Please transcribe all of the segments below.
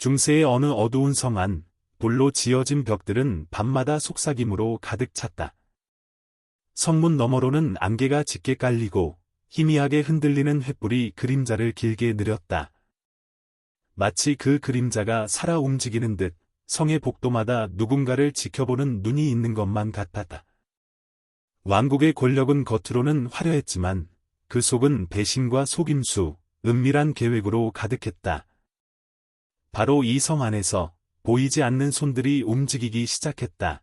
중세의 어느 어두운 성 안, 돌로 지어진 벽들은 밤마다 속삭임으로 가득 찼다. 성문 너머로는 안개가 짙게 깔리고 희미하게 흔들리는 횃불이 그림자를 길게 느렸다. 마치 그 그림자가 살아 움직이는 듯 성의 복도마다 누군가를 지켜보는 눈이 있는 것만 같았다. 왕국의 권력은 겉으로는 화려했지만 그 속은 배신과 속임수, 은밀한 계획으로 가득했다. 바로 이 성 안에서 보이지 않는 손들이 움직이기 시작했다.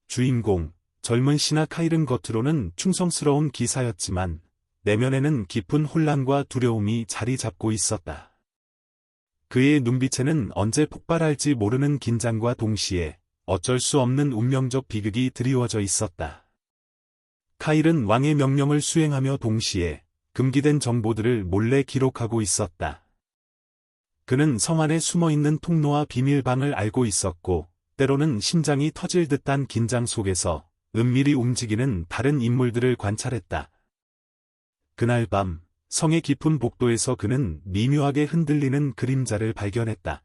주인공, 젊은 신하 카일은 겉으로는 충성스러운 기사였지만 내면에는 깊은 혼란과 두려움이 자리 잡고 있었다. 그의 눈빛에는 언제 폭발할지 모르는 긴장과 동시에 어쩔 수 없는 운명적 비극이 드리워져 있었다. 카일은 왕의 명령을 수행하며 동시에 금기된 정보들을 몰래 기록하고 있었다. 그는 성 안에 숨어있는 통로와 비밀방을 알고 있었고, 때로는 심장이 터질 듯한 긴장 속에서 은밀히 움직이는 다른 인물들을 관찰했다. 그날 밤, 성의 깊은 복도에서 그는 미묘하게 흔들리는 그림자를 발견했다.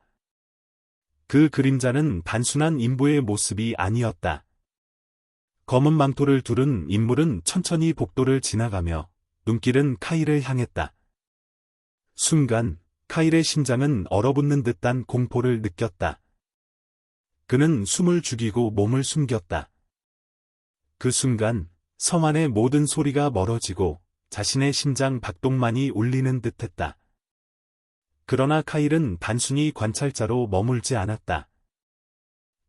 그 그림자는 단순한 인부의 모습이 아니었다. 검은 망토를 두른 인물은 천천히 복도를 지나가며 눈길은 카일을 향했다. 순간 카일의 심장은 얼어붙는 듯한 공포를 느꼈다. 그는 숨을 죽이고 몸을 숨겼다. 그 순간 성 안의 모든 소리가 멀어지고 자신의 심장 박동만이 울리는 듯했다. 그러나 카일은 단순히 관찰자로 머물지 않았다.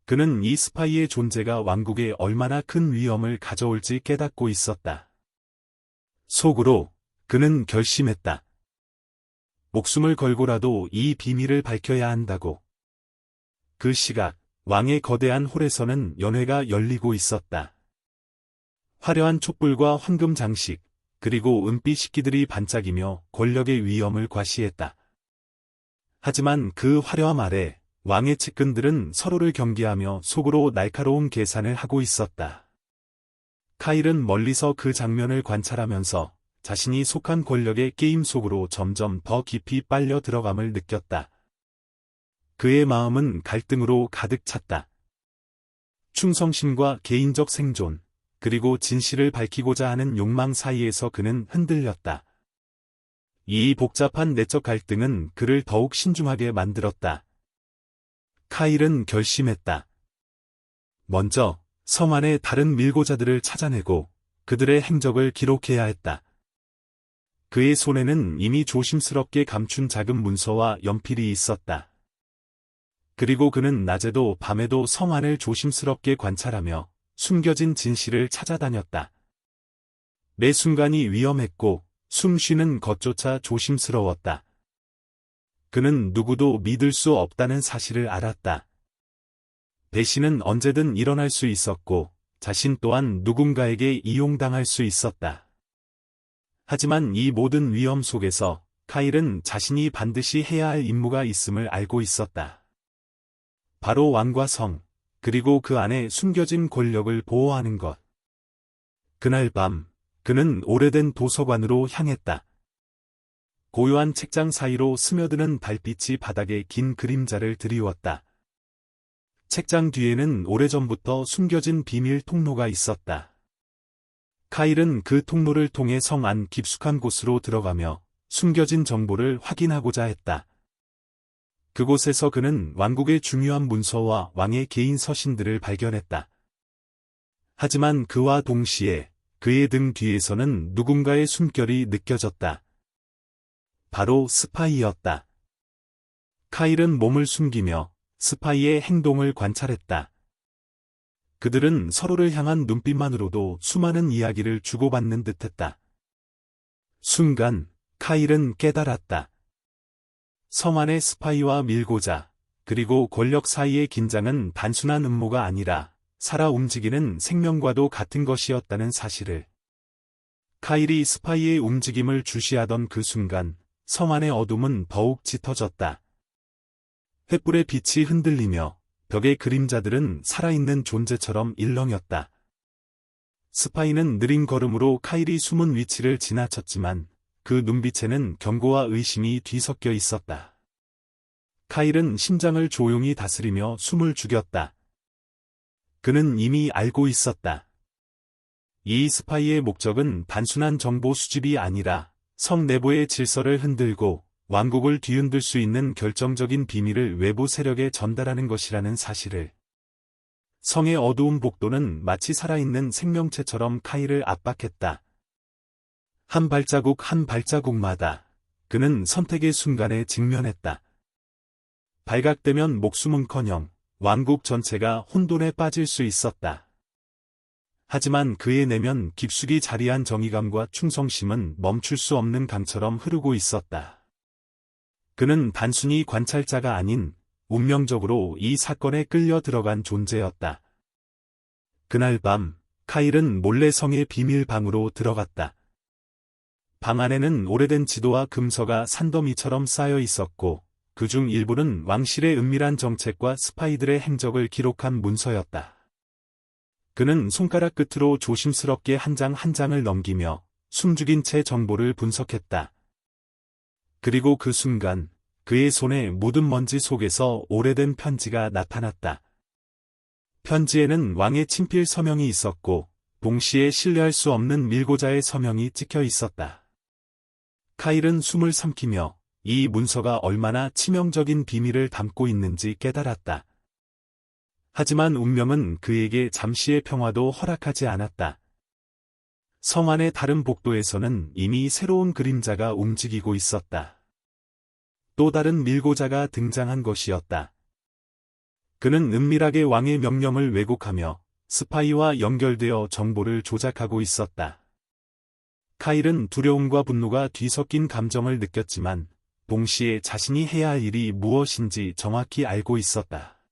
그는 이 스파이의 존재가 왕국에 얼마나 큰 위험을 가져올지 깨닫고 있었다. 속으로 그는 결심했다. 목숨을 걸고라도 이 비밀을 밝혀야 한다고. 그 시각, 왕의 거대한 홀에서는 연회가 열리고 있었다. 화려한 촛불과 황금 장식, 그리고 은빛 식기들이 반짝이며 권력의 위엄을 과시했다. 하지만 그 화려함 아래 왕의 측근들은 서로를 경계하며 속으로 날카로운 계산을 하고 있었다. 카일은 멀리서 그 장면을 관찰하면서 자신이 속한 권력의 게임 속으로 점점 더 깊이 빨려 들어감을 느꼈다. 그의 마음은 갈등으로 가득 찼다. 충성심과 개인적 생존, 그리고 진실을 밝히고자 하는 욕망 사이에서 그는 흔들렸다. 이 복잡한 내적 갈등은 그를 더욱 신중하게 만들었다. 카일은 결심했다. 먼저 성 안의 다른 밀고자들을 찾아내고 그들의 행적을 기록해야 했다. 그의 손에는 이미 조심스럽게 감춘 작은 문서와 연필이 있었다. 그리고 그는 낮에도 밤에도 성 안을 조심스럽게 관찰하며 숨겨진 진실을 찾아다녔다. 매 순간이 위험했고 숨 쉬는 것조차 조심스러웠다. 그는 누구도 믿을 수 없다는 사실을 알았다. 배신은 언제든 일어날 수 있었고 자신 또한 누군가에게 이용당할 수 있었다. 하지만 이 모든 위험 속에서 카일은 자신이 반드시 해야 할 임무가 있음을 알고 있었다. 바로 왕과 성, 그리고 그 안에 숨겨진 권력을 보호하는 것. 그날 밤, 그는 오래된 도서관으로 향했다. 고요한 책장 사이로 스며드는 달빛이 바닥에 긴 그림자를 드리웠다. 책장 뒤에는 오래전부터 숨겨진 비밀 통로가 있었다. 카일은 그 통로를 통해 성 안 깊숙한 곳으로 들어가며 숨겨진 정보를 확인하고자 했다. 그곳에서 그는 왕국의 중요한 문서와 왕의 개인 서신들을 발견했다. 하지만 그와 동시에 그의 등 뒤에서는 누군가의 숨결이 느껴졌다. 바로 스파이였다. 카일은 몸을 숨기며 스파이의 행동을 관찰했다. 그들은 서로를 향한 눈빛만으로도 수많은 이야기를 주고받는 듯했다. 순간 카일은 깨달았다. 성 안의 스파이와 밀고자, 그리고 권력 사이의 긴장은 단순한 음모가 아니라 살아 움직이는 생명과도 같은 것이었다는 사실을. 카일이 스파이의 움직임을 주시하던 그 순간 성 안의 어둠은 더욱 짙어졌다. 횃불의 빛이 흔들리며 벽의 그림자들은 살아있는 존재처럼 일렁였다. 스파이는 느린 걸음으로 카일이 숨은 위치를 지나쳤지만 그 눈빛에는 경고와 의심이 뒤섞여 있었다. 카일은 심장을 조용히 다스리며 숨을 죽였다. 그는 이미 알고 있었다. 이 스파이의 목적은 단순한 정보 수집이 아니라 성 내부의 질서를 흔들고 왕국을 뒤흔들 수 있는 결정적인 비밀을 외부 세력에 전달하는 것이라는 사실을. 성의 어두운 복도는 마치 살아있는 생명체처럼 카일을 압박했다. 한 발자국 한 발자국마다 그는 선택의 순간에 직면했다. 발각되면 목숨은커녕 왕국 전체가 혼돈에 빠질 수 있었다. 하지만 그의 내면 깊숙이 자리한 정의감과 충성심은 멈출 수 없는 강처럼 흐르고 있었다. 그는 단순히 관찰자가 아닌 운명적으로 이 사건에 끌려 들어간 존재였다. 그날 밤, 카일은 몰래 성의 비밀방으로 들어갔다. 방 안에는 오래된 지도와 금서가 산더미처럼 쌓여 있었고, 그중 일부는 왕실의 은밀한 정책과 스파이들의 행적을 기록한 문서였다. 그는 손가락 끝으로 조심스럽게 한 장 한 장을 넘기며 숨죽인 채 정보를 분석했다. 그리고 그 순간 그의 손에 묻은 먼지 속에서 오래된 편지가 나타났다. 편지에는 왕의 친필 서명이 있었고 동시에 신뢰할 수 없는 밀고자의 서명이 찍혀 있었다. 카일은 숨을 삼키며 이 문서가 얼마나 치명적인 비밀을 담고 있는지 깨달았다. 하지만 운명은 그에게 잠시의 평화도 허락하지 않았다. 성 안의 다른 복도에서는 이미 새로운 그림자가 움직이고 있었다. 또 다른 밀고자가 등장한 것이었다. 그는 은밀하게 왕의 명령을 왜곡하며 스파이와 연결되어 정보를 조작하고 있었다. 카일은 두려움과 분노가 뒤섞인 감정을 느꼈지만 동시에 자신이 해야 할 일이 무엇인지 정확히 알고 있었다.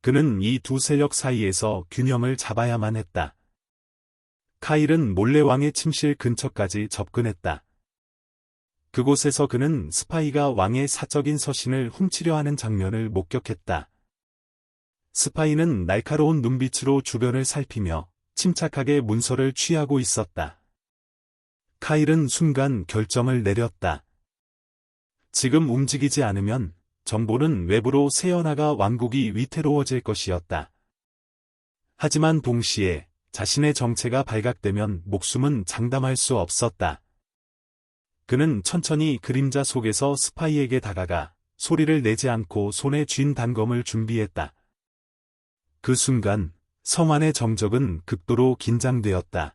그는 이 두 세력 사이에서 균형을 잡아야만 했다. 카일은 몰래 왕의 침실 근처까지 접근했다. 그곳에서 그는 스파이가 왕의 사적인 서신을 훔치려 하는 장면을 목격했다. 스파이는 날카로운 눈빛으로 주변을 살피며 침착하게 문서를 취하고 있었다. 카일은 순간 결정을 내렸다. 지금 움직이지 않으면 정보는 외부로 새어나가 왕국이 위태로워질 것이었다. 하지만 동시에 자신의 정체가 발각되면 목숨은 장담할 수 없었다. 그는 천천히 그림자 속에서 스파이에게 다가가 소리를 내지 않고 손에 쥔 단검을 준비했다. 그 순간 성 안의 정적은 극도로 긴장되었다.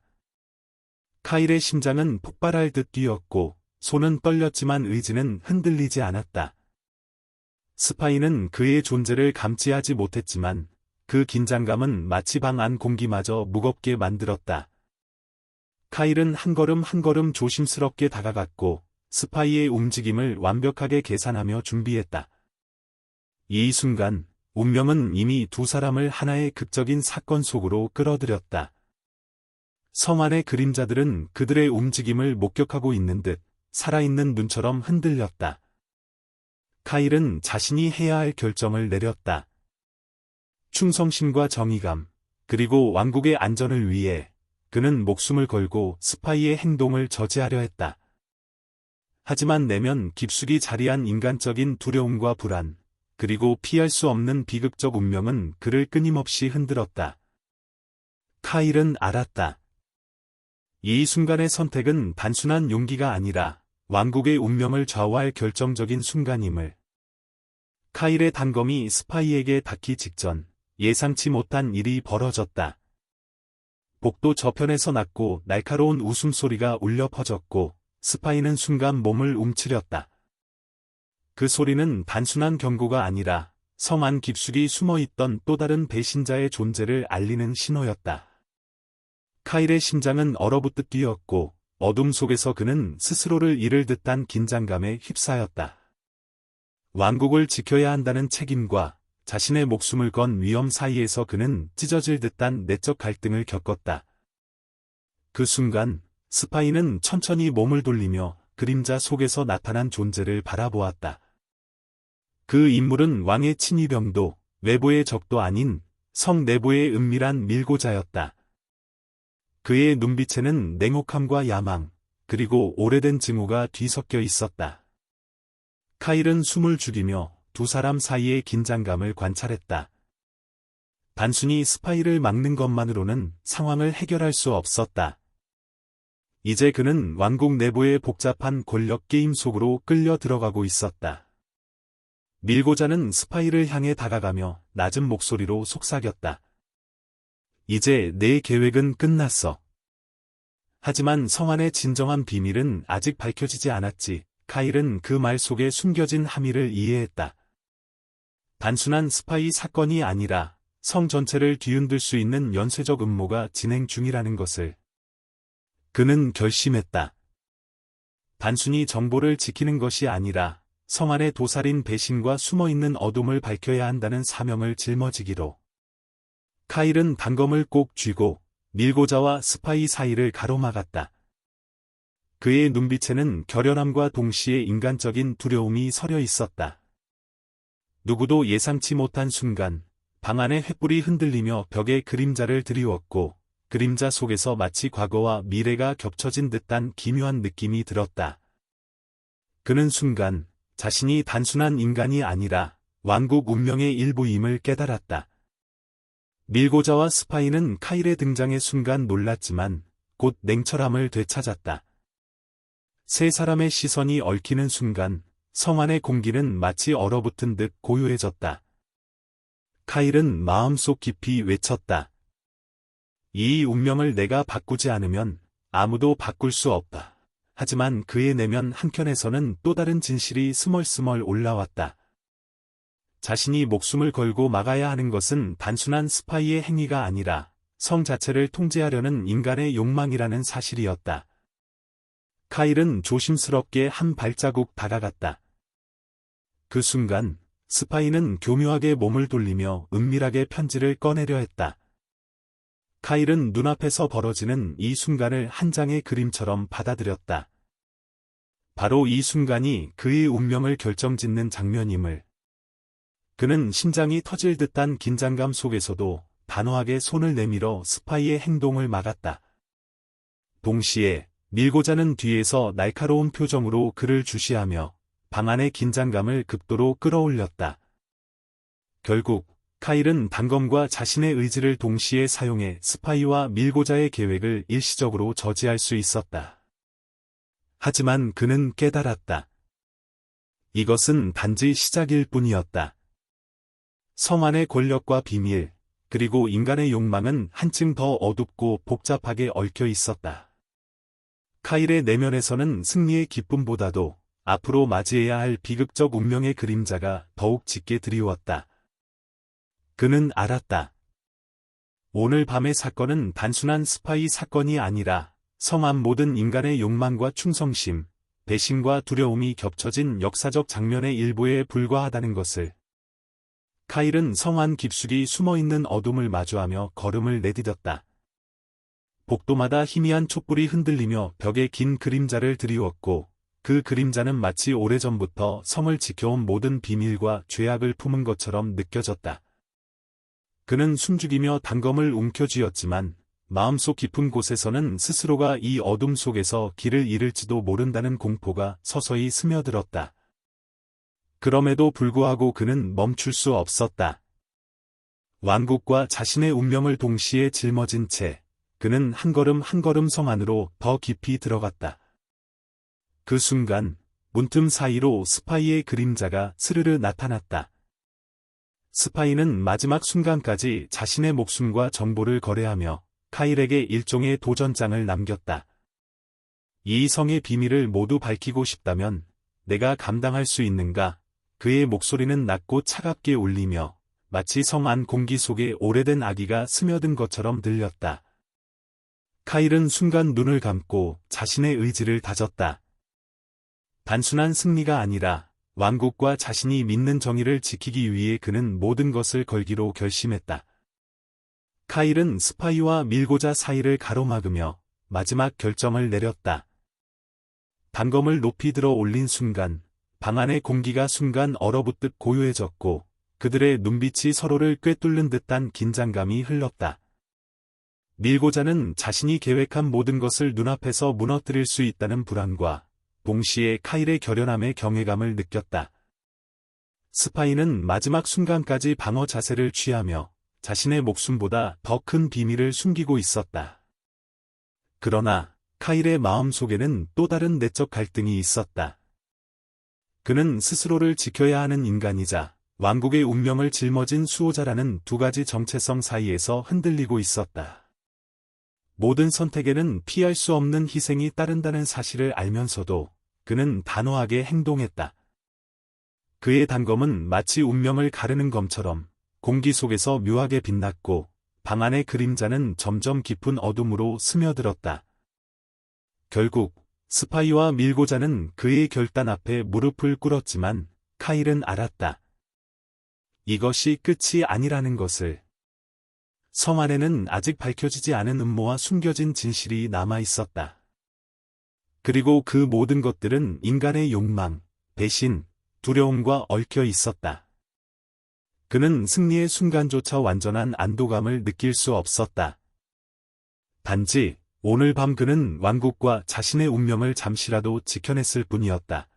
카일의 심장은 폭발할 듯 뛰었고 손은 떨렸지만 의지는 흔들리지 않았다. 스파이는 그의 존재를 감지하지 못했지만 그 긴장감은 마치 방 안 공기마저 무겁게 만들었다. 카일은 한 걸음 한 걸음 조심스럽게 다가갔고 스파이의 움직임을 완벽하게 계산하며 준비했다. 이 순간 운명은 이미 두 사람을 하나의 극적인 사건 속으로 끌어들였다. 성 안의 그림자들은 그들의 움직임을 목격하고 있는 듯 살아있는 눈처럼 흔들렸다. 카일은 자신이 해야 할 결정을 내렸다. 충성심과 정의감, 그리고 왕국의 안전을 위해 그는 목숨을 걸고 스파이의 행동을 저지하려 했다. 하지만 내면 깊숙이 자리한 인간적인 두려움과 불안, 그리고 피할 수 없는 비극적 운명은 그를 끊임없이 흔들었다. 카일은 알았다. 이 순간의 선택은 단순한 용기가 아니라 왕국의 운명을 좌우할 결정적인 순간임을. 카일의 단검이 스파이에게 닿기 직전 예상치 못한 일이 벌어졌다. 복도 저편에서 났고 날카로운 웃음소리가 울려 퍼졌고 스파이는 순간 몸을 움츠렸다. 그 소리는 단순한 경고가 아니라 성 안 깊숙이 숨어있던 또 다른 배신자의 존재를 알리는 신호였다. 카일의 심장은 얼어붙듯 뛰었고 어둠 속에서 그는 스스로를 잃을 듯한 긴장감에 휩싸였다. 왕국을 지켜야 한다는 책임과 자신의 목숨을 건 위험 사이에서 그는 찢어질 듯한 내적 갈등을 겪었다. 그 순간 스파이는 천천히 몸을 돌리며 그림자 속에서 나타난 존재를 바라보았다. 그 인물은 왕의 친위병도 외부의 적도 아닌 성 내부의 은밀한 밀고자였다. 그의 눈빛에는 냉혹함과 야망, 그리고 오래된 증오가 뒤섞여 있었다. 카일은 숨을 죽이며 두 사람 사이의 긴장감을 관찰했다. 단순히 스파이를 막는 것만으로는 상황을 해결할 수 없었다. 이제 그는 왕국 내부의 복잡한 권력 게임 속으로 끌려 들어가고 있었다. 밀고자는 스파이를 향해 다가가며 낮은 목소리로 속삭였다. 이제 내 계획은 끝났어. 하지만 성안의 진정한 비밀은 아직 밝혀지지 않았지. 카일은 그 말 속에 숨겨진 함의를 이해했다. 단순한 스파이 사건이 아니라 성 전체를 뒤흔들 수 있는 연쇄적 음모가 진행 중이라는 것을 그는 결심했다. 단순히 정보를 지키는 것이 아니라 성 안의 도살인 배신과 숨어있는 어둠을 밝혀야 한다는 사명을 짊어지기로. 카일은 단검을 꼭 쥐고 밀고자와 스파이 사이를 가로막았다. 그의 눈빛에는 결연함과 동시에 인간적인 두려움이 서려 있었다. 누구도 예상치 못한 순간 방 안의 횃불이 흔들리며 벽에 그림자를 드리웠고 그림자 속에서 마치 과거와 미래가 겹쳐진 듯한 기묘한 느낌이 들었다. 그는 순간 자신이 단순한 인간이 아니라 왕국 운명의 일부임을 깨달았다. 밀고자와 스파이는 카일의 등장의 순간 놀랐지만 곧 냉철함을 되찾았다. 세 사람의 시선이 얽히는 순간 성 안의 공기는 마치 얼어붙은 듯 고요해졌다. 카일은 마음속 깊이 외쳤다. 이 운명을 내가 바꾸지 않으면 아무도 바꿀 수 없다. 하지만 그의 내면 한켠에서는 또 다른 진실이 스멀스멀 올라왔다. 자신이 목숨을 걸고 막아야 하는 것은 단순한 스파이의 행위가 아니라 성 자체를 통제하려는 인간의 욕망이라는 사실이었다. 카일은 조심스럽게 한 발자국 다가갔다. 그 순간 스파이는 교묘하게 몸을 돌리며 은밀하게 편지를 꺼내려 했다. 카일은 눈앞에서 벌어지는 이 순간을 한 장의 그림처럼 받아들였다. 바로 이 순간이 그의 운명을 결정짓는 장면임을. 그는 심장이 터질 듯한 긴장감 속에서도 단호하게 손을 내밀어 스파이의 행동을 막았다. 동시에 밀고자는 뒤에서 날카로운 표정으로 그를 주시하며 방 안의 긴장감을 극도로 끌어올렸다. 결국 카일은 단검과 자신의 의지를 동시에 사용해 스파이와 밀고자의 계획을 일시적으로 저지할 수 있었다. 하지만 그는 깨달았다. 이것은 단지 시작일 뿐이었다. 성 안의 권력과 비밀, 그리고 인간의 욕망은 한층 더 어둡고 복잡하게 얽혀 있었다. 카일의 내면에서는 승리의 기쁨보다도 앞으로 맞이해야 할 비극적 운명의 그림자가 더욱 짙게 드리웠다. 그는 알았다. 오늘 밤의 사건은 단순한 스파이 사건이 아니라 성 안 모든 인간의 욕망과 충성심, 배신과 두려움이 겹쳐진 역사적 장면의 일부에 불과하다는 것을. 카일은 성 안 깊숙이 숨어있는 어둠을 마주하며 걸음을 내디뎠다. 복도마다 희미한 촛불이 흔들리며 벽에 긴 그림자를 드리웠고 그 그림자는 마치 오래전부터 성을 지켜온 모든 비밀과 죄악을 품은 것처럼 느껴졌다. 그는 숨죽이며 단검을 움켜쥐었지만 마음속 깊은 곳에서는 스스로가 이 어둠 속에서 길을 잃을지도 모른다는 공포가 서서히 스며들었다. 그럼에도 불구하고 그는 멈출 수 없었다. 왕국과 자신의 운명을 동시에 짊어진 채 그는 한 걸음 한 걸음 성 안으로 더 깊이 들어갔다. 그 순간 문틈 사이로 스파이의 그림자가 스르르 나타났다. 스파이는 마지막 순간까지 자신의 목숨과 정보를 거래하며 카일에게 일종의 도전장을 남겼다. 이 성의 비밀을 모두 밝히고 싶다면 내가 감당할 수 있는가? 그의 목소리는 낮고 차갑게 울리며 마치 성 안 공기 속에 오래된 아기가 스며든 것처럼 들렸다. 카일은 순간 눈을 감고 자신의 의지를 다졌다. 단순한 승리가 아니라 왕국과 자신이 믿는 정의를 지키기 위해 그는 모든 것을 걸기로 결심했다. 카일은 스파이와 밀고자 사이를 가로막으며 마지막 결정을 내렸다. 단검을 높이 들어 올린 순간 방 안의 공기가 순간 얼어붙듯 고요해졌고 그들의 눈빛이 서로를 꿰뚫는 듯한 긴장감이 흘렀다. 밀고자는 자신이 계획한 모든 것을 눈앞에서 무너뜨릴 수 있다는 불안과 동시에 카일의 결연함에 경외감을 느꼈다. 스파이는 마지막 순간까지 방어 자세를 취하며 자신의 목숨보다 더 큰 비밀을 숨기고 있었다. 그러나 카일의 마음속에는 또 다른 내적 갈등이 있었다. 그는 스스로를 지켜야 하는 인간이자 왕국의 운명을 짊어진 수호자라는 두 가지 정체성 사이에서 흔들리고 있었다. 모든 선택에는 피할 수 없는 희생이 따른다는 사실을 알면서도 그는 단호하게 행동했다. 그의 단검은 마치 운명을 가르는 검처럼 공기 속에서 묘하게 빛났고 방 안의 그림자는 점점 깊은 어둠으로 스며들었다. 결국 스파이와 밀고자는 그의 결단 앞에 무릎을 꿇었지만 카일은 알았다. 이것이 끝이 아니라는 것을. 성 안에는 아직 밝혀지지 않은 음모와 숨겨진 진실이 남아 있었다. 그리고 그 모든 것들은 인간의 욕망, 배신, 두려움과 얽혀 있었다. 그는 승리의 순간조차 완전한 안도감을 느낄 수 없었다. 단지 오늘 밤 그는 왕국과 자신의 운명을 잠시라도 지켜냈을 뿐이었다.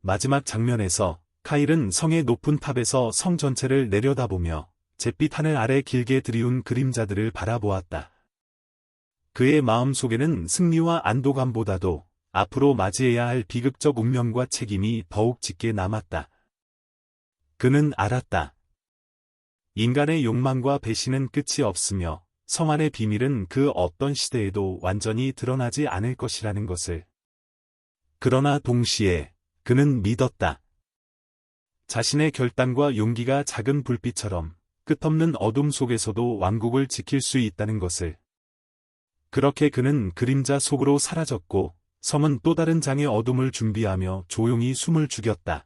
마지막 장면에서 카일은 성의 높은 탑에서 성 전체를 내려다보며 잿빛 하늘 아래 길게 드리운 그림자들을 바라보았다. 그의 마음속에는 승리와 안도감보다도 앞으로 맞이해야 할 비극적 운명과 책임이 더욱 짙게 남았다. 그는 알았다. 인간의 욕망과 배신은 끝이 없으며 성 안의 비밀은 그 어떤 시대에도 완전히 드러나지 않을 것이라는 것을. 그러나 동시에 그는 믿었다. 자신의 결단과 용기가 작은 불빛처럼 끝없는 어둠 속에서도 왕국을 지킬 수 있다는 것을. 그렇게 그는 그림자 속으로 사라졌고 성은 또 다른 장의 어둠을 준비하며 조용히 숨을 죽였다.